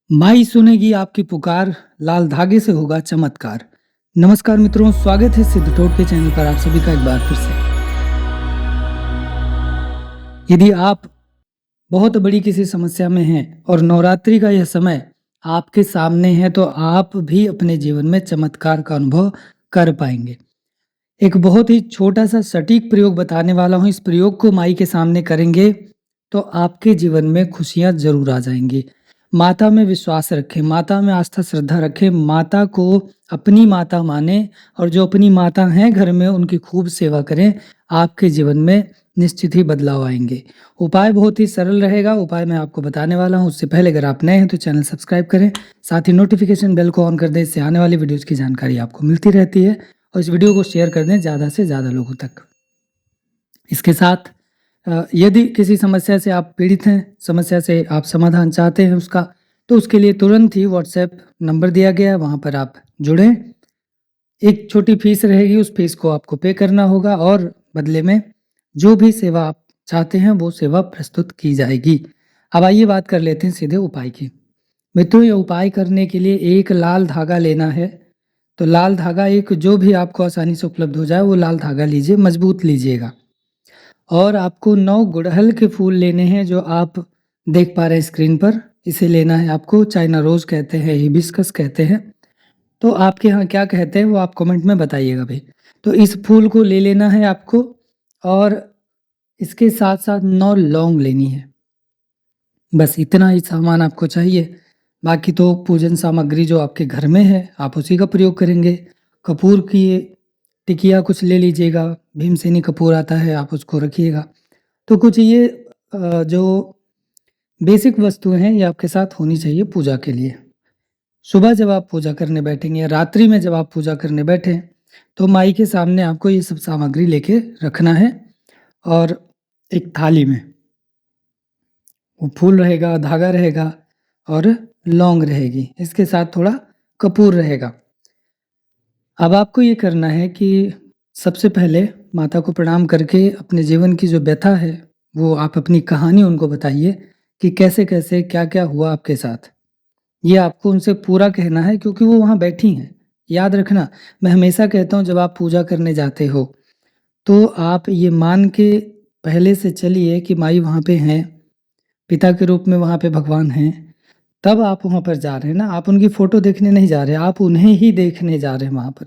माई सुनेगी आपकी पुकार, लाल धागे से होगा चमत्कार। नमस्कार मित्रों, स्वागत है सिद्ध टोट के चैनल पर आप सभी का एक बार फिर से। यदि आप बहुत बड़ी किसी समस्या में हैं और नवरात्रि का यह समय आपके सामने है, तो आप भी अपने जीवन में चमत्कार का अनुभव कर पाएंगे। एक बहुत ही छोटा सा सटीक प्रयोग बताने वाला हूँ। इस प्रयोग को माई के सामने करेंगे तो आपके जीवन में खुशियाँ ज़रूर आ जाएँगी। माता में विश्वास रखें, माता में आस्था श्रद्धा रखें, माता को अपनी माता मानें और जो अपनी माता हैं घर में उनकी खूब सेवा करें। आपके जीवन में निश्चित ही बदलाव आएँगे। उपाय बहुत ही सरल रहेगा, उपाय मैं आपको बताने वाला हूँ। उससे पहले अगर आप नए हैं तो चैनल सब्सक्राइब करें, साथ ही नोटिफ़िकेशन बेल को ऑन कर दें। इससे आने वाली वीडियोज़ की जानकारी आपको मिलती रहती है और इस वीडियो को शेयर कर दें ज़्यादा से ज़्यादा लोगों तक। इसके साथ यदि किसी समस्या से आप पीड़ित हैं, समस्या से आप समाधान चाहते हैं उसका, तो उसके लिए तुरंत ही व्हाट्सएप नंबर दिया गया है, वहाँ पर आप जुड़ें। एक छोटी फीस रहेगी, उस फीस को आपको पे करना होगा और बदले में जो भी सेवा आप चाहते हैं वो सेवा प्रस्तुत की जाएगी। अब आइए बात कर लेते हैं सीधे उपाय की। मित्रों, ये उपाय करने के लिए एक लाल धागा लेना है। तो लाल धागा एक जो भी आपको आसानी से उपलब्ध हो जाए वो लाल धागा लीजिए, मजबूत लीजिएगा। और आपको 9 गुड़हल के फूल लेने हैं जो आप देख पा रहे हैं स्क्रीन पर। इसे लेना है आपको, चाइना रोज़ कहते हैं, हिबिस्कस कहते हैं। तो आपके यहाँ क्या कहते हैं वो आप कमेंट में बताइएगा भाई। तो इस फूल को ले लेना है आपको और इसके साथ-साथ 9 लौंग लेनी है। बस इतना ही सामान आपको चाहिए। बाकी तो पूजन सामग्री जो आपके घर में है आप उसी का प्रयोग करेंगे। कपूर की टिकिया कुछ ले लीजिएगा, भीमसेनी कपूर आता है आप उसको रखिएगा। तो कुछ ये जो बेसिक वस्तुएँ हैं ये आपके साथ होनी चाहिए पूजा के लिए। सुबह जब आप पूजा करने बैठेंगे या रात्रि में जब आप पूजा करने बैठें, तो माई के सामने आपको ये सब सामग्री लेके रखना है और एक थाली में वो फूल रहेगा, धागा रहेगा और लौंग रहेगी। इसके साथ थोड़ा कपूर रहेगा। अब आपको ये करना है कि सबसे पहले माता को प्रणाम करके अपने जीवन की जो व्यथा है, वो आप अपनी कहानी उनको बताइए कि कैसे-कैसे, क्या-क्या हुआ आपके साथ। ये आपको उनसे पूरा कहना है क्योंकि वो वहाँ बैठी हैं। याद रखना, मैं हमेशा कहता हूँ जब आप पूजा करने जाते हो, तो आप ये मान के पहले से चलिए कि माई वहाँ पे हैं, पिता के रूप में वहाँ पे भगवान हैं। तब आप वहाँ पर जा रहे हैं ना, आप उनकी फ़ोटो देखने नहीं जा रहे, आप उन्हें ही देखने जा रहे हैं वहाँ पर।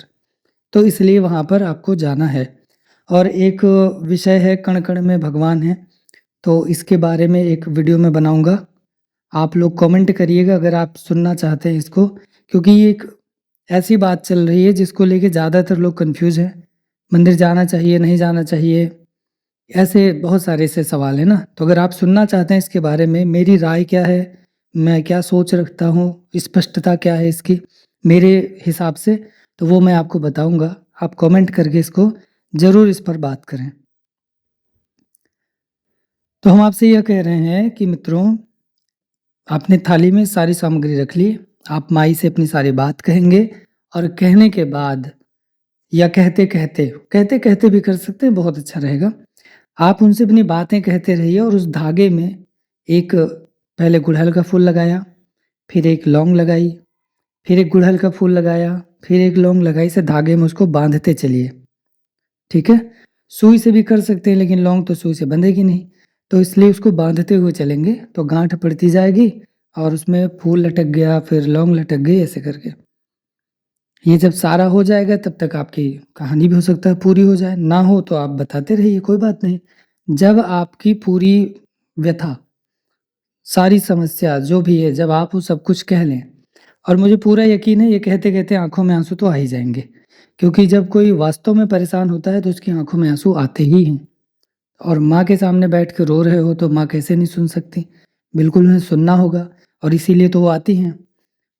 तो इसलिए वहाँ पर आपको जाना है। और एक विषय है कण-कण में भगवान हैं, तो इसके बारे में एक वीडियो मैं बनाऊँगा। आप लोग कमेंट करिएगा अगर आप सुनना चाहते हैं इसको, क्योंकि ये एक ऐसी बात चल रही है जिसको लेके ज़्यादातर लोग कन्फ्यूज़ हैं। मंदिर जाना चाहिए, नहीं जाना चाहिए, ऐसे बहुत सारे ऐसे सवाल हैं ना। तो अगर आप सुनना चाहते हैं इसके बारे में, मेरी राय क्या है, मैं क्या सोच रखता हूँ, स्पष्टता क्या है इसकी मेरे हिसाब से, तो वो मैं आपको बताऊँगा। आप कमेंट करके इसको ज़रूर इस पर बात करें। तो हम आपसे यह कह रहे हैं कि मित्रों, आपने थाली में सारी सामग्री रख ली, आप माई से अपनी सारी बात कहेंगे और कहने के बाद या कहते-कहते, कहते-कहते भी कर सकते हैं, बहुत अच्छा रहेगा। आप उनसे अपनी बातें कहते रहिए और उस धागे में एक पहले गुड़हल का फूल लगाया, फिर एक लौंग लगाई, फिर एक गुड़हल का फूल लगाया, फिर एक लौंग लगाई, इसे धागे में उसको बाँधते चलिए, ठीक है? सुई से भी कर सकते हैं लेकिन लौंग तो सुई से बंधेगी नहीं, तो इसलिए उसको बाँधते हुए चलेंगे तो गाँठ पड़ती जाएगी और उसमें फूल लटक गया, फिर लौंग लटक गई, ऐसे करके। ये जब सारा हो जाएगा तब तक आपकी कहानी भी हो सकता है पूरी हो जाए, ना हो तो आप बताते रहिए, कोई बात नहीं। जब आपकी पूरी व्यथा, सारी समस्या जो भी है, जब आप वो सब कुछ कह लें और मुझे पूरा यकीन है ये कहते-कहते आँखों में आँसू तो आ ही जाएँगे, क्योंकि जब कोई वास्तव में परेशान होता है तो उसकी आँखों में आँसू आते ही हैं। और माँ के सामने बैठ के रो रहे हो तो माँ कैसे नहीं सुन सकती? बिल्कुल उन्हें सुनना होगा और इसीलिए तो वो आती हैं।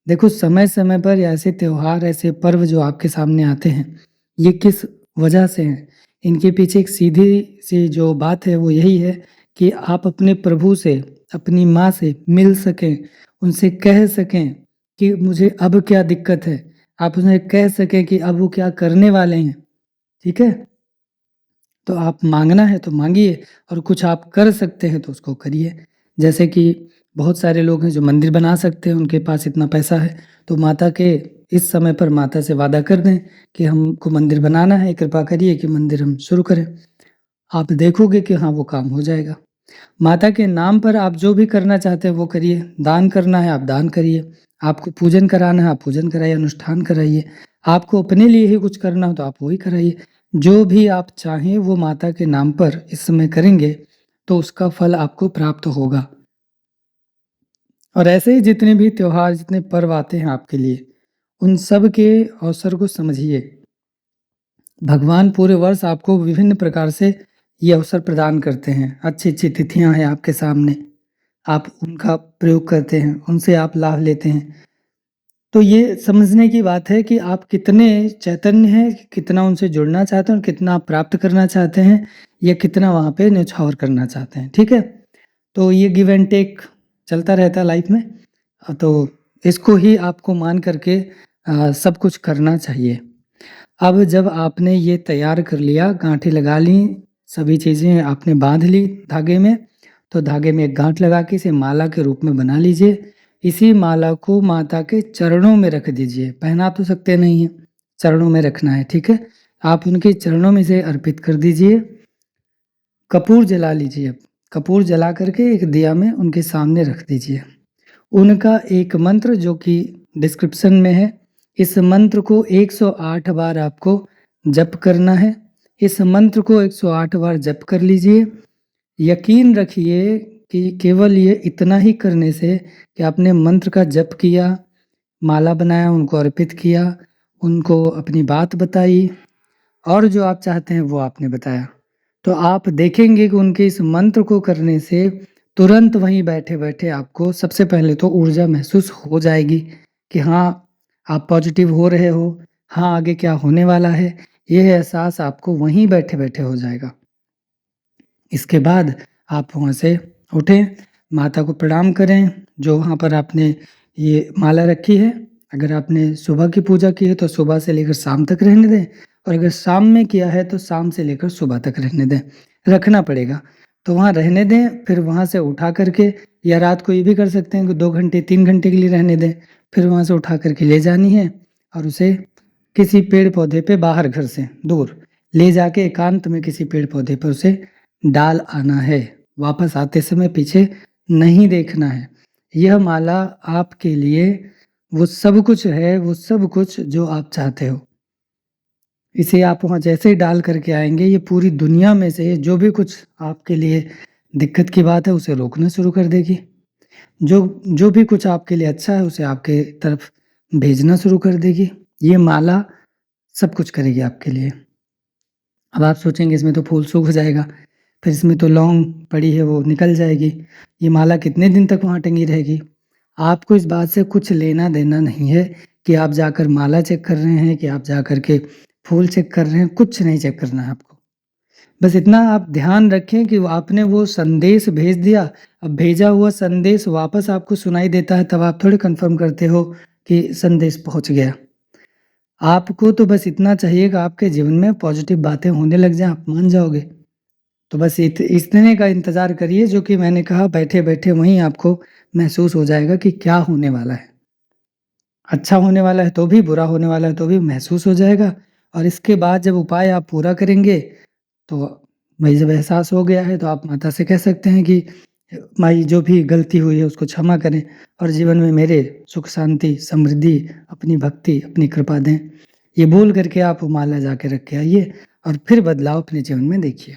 देखो, समय-समय पर ऐसे त्योहार, ऐसे पर्व जो आपके सामने आते हैं, ये किस वजह से हैं? इनके पीछे एक सीधी-सी जो बात है वो यही है कि आप अपने प्रभु से, अपनी माँ से मिल सकें, उनसे कह सकें कि मुझे अब क्या दिक्कत है? आप उन्हें कह सकें कि अब वो क्या करने वाले हैं, ठीक है? तो आप माँगना है तो माँगिए और कुछ आप कर सकते हैं तो उसको करिए। जैसे कि बहुत सारे लोग हैं जो मंदिर बना सकते हैं, उनके पास इतना पैसा है, तो माता के इस समय पर माता से वादा कर दें कि हमको मंदिर बनाना है, कृपा करिए कि मंदिर हम शुरू करें। आप देखोगे कि हाँ, वो काम हो जाएगा। माता के नाम पर आप जो भी करना चाहते हैं वो करिए, दान करना है आप दान करिए, आपको पूजन कराना है आप पूजन कराइए, अनुष्ठान कराइए, आपको अपने लिए ही कुछ करना हो तो आप वही कराइए। जो भी आप चाहें वो माता के नाम पर इस समय करेंगे, तो उसका फल आपको प्राप्त होगा। और ऐसे ही जितने भी त्योहार, जितने पर्व आते हैं आपके लिए, उन सब के अवसर को समझिए। भगवान पूरे वर्ष आपको विभिन्न प्रकार से ये अवसर प्रदान करते हैं। अच्छी-अच्छी तिथियाँ हैं आपके सामने, आप उनका प्रयोग करते हैं, उनसे आप लाभ लेते हैं। तो ये समझने की बात है कि आप कितने चैतन्य हैं, कितना उनसे जुड़ना चाहते हैं और कितना आप प्राप्त करना चाहते हैं या कितना वहाँ पे न्यौछावर करना चाहते हैं, ठीक है? तो ये गिव एंड टेक चलता रहता है लाइफ में। तो इसको ही आपको मान करके सब कुछ करना चाहिए। अब जब आपने ये तैयार कर लिया, गाँठें लगा ली, सभी चीज़ें आपने बाँध ली धागे में, तो धागे में एक गाँठ लगा के इसे माला के रूप में बना लीजिए। इसी माला को माता के चरणों में रख दीजिए, पहना तो सकते नहीं हैं, चरणों में रखना है, ठीक है? आप उनके चरणों में इसे अर्पित कर दीजिए। कपूर जला लीजिए अब, कपूर जला कर के एक दिया में उनके सामने रख दीजिए। उनका एक मंत्र जो कि डिस्क्रिप्शन में है, इस मंत्र को 108 बार आपको जप करना है। इस मंत्र को 108 बार जप कर लीजिए। यकीन रखिए कि केवल ये इतना ही करने से कि आपने मंत्र का जप किया, माला बनाया, उनको अर्पित किया, उनको अपनी बात बताई और जो आप चाहते हैं वो आपने बताया। तो आप देखेंगे कि उनके इस मंत्र को करने से तुरंत वहीं बैठे-बैठे आपको सबसे पहले तो ऊर्जा महसूस हो जाएगी कि हाँ, आप पॉजिटिव हो रहे हो, हाँ, आगे क्या होने वाला है, ये एहसास आपको वहीं बैठे-बैठे हो जाएगा। इसके बाद आप वहाँ से उठें, माता को प्रणाम करें, जो वहाँ पर आपने ये माला रखी है। अगर आपने सुबह की पूजा की है तो सुबह से लेकर शाम तक रहने दें और अगर शाम में किया है तो शाम से लेकर सुबह तक रहने दें, रखना पड़ेगा। तो वहाँ रहने दें, फिर वहाँ से उठा कर के या रात को ये भी कर सकते हैं कि 2 घंटे 3 घंटे के लिए रहने दें, फिर वहाँ से उठा कर के ले जानी है और उसे किसी पेड़-पौधे पे बाहर घर से दूर ले जाके एकांत में किसी पेड़-पौधे पर उसे डाल आना है। वापस आते समय पीछे नहीं देखना है। यह माला आपके लिए वो सब कुछ है, वो सब कुछ जो आप चाहते हो। इसे आप वहाँ जैसे ही डाल करके आएँगे, ये पूरी दुनिया में से जो भी कुछ आपके लिए दिक्कत की बात है, उसे रोकना शुरू कर देगी। जो जो भी कुछ आपके लिए अच्छा है, उसे आपके तरफ भेजना शुरू कर देगी। ये माला सब कुछ करेगी आपके लिए। अब आप सोचेंगे इसमें तो फूल सूख जाएगा, फिर इसमें तो लौंग पड़ी है वो निकल जाएगी, ये माला कितने दिन तक वहाँ टंगी रहेगी? आपको इस बात से कुछ लेना-देना नहीं है कि आप जाकर माला चेक कर रहे हैं, कि आप जाकर के फूल चेक कर रहे हैं, कुछ नहीं चेक करना है आपको। बस इतना आप ध्यान रखें कि आपने वो संदेश भेज दिया, अब भेजा हुआ संदेश वापस आपको सुनाई देता है, तब आप थोड़ी कन्फर्म करते हो कि संदेश पहुँच गया। आपको तो बस इतना चाहिए कि आपके जीवन में पॉज़िटिव बातें होने लग जाएँ, आप मान जाओगे। तो बस इतने का इंतज़ार करिए जो कि मैंने कहा बैठे-बैठे वहीं आपको महसूस हो जाएगा कि क्या होने वाला है। अच्छा होने वाला है तो भी, बुरा होने वाला है तो भी महसूस हो जाएगा और इसके बाद जब उपाय आप पूरा करेंगे, तो भई जब एहसास हो गया है तो आप माता से कह सकते हैं कि माई जो भी गलती हुई है उसको क्षमा करें और जीवन में मेरे सुख, शांति, समृद्धि, अपनी भक्ति, अपनी कृपा दें। ये बोल कर के आप वो माला जाके रख के आइए और फिर बदलाव अपने जीवन में देखिए।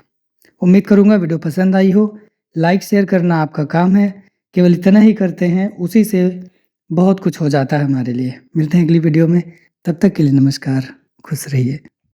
उम्मीद करूँगा वीडियो पसंद आई हो। लाइक शेयर करना आपका काम है। केवल इतना ही करते हैं, उसी से बहुत कुछ हो जाता है हमारे लिए। मिलते हैं अगली वीडियो में, तब तक के लिए नमस्कार, खुश रहिए।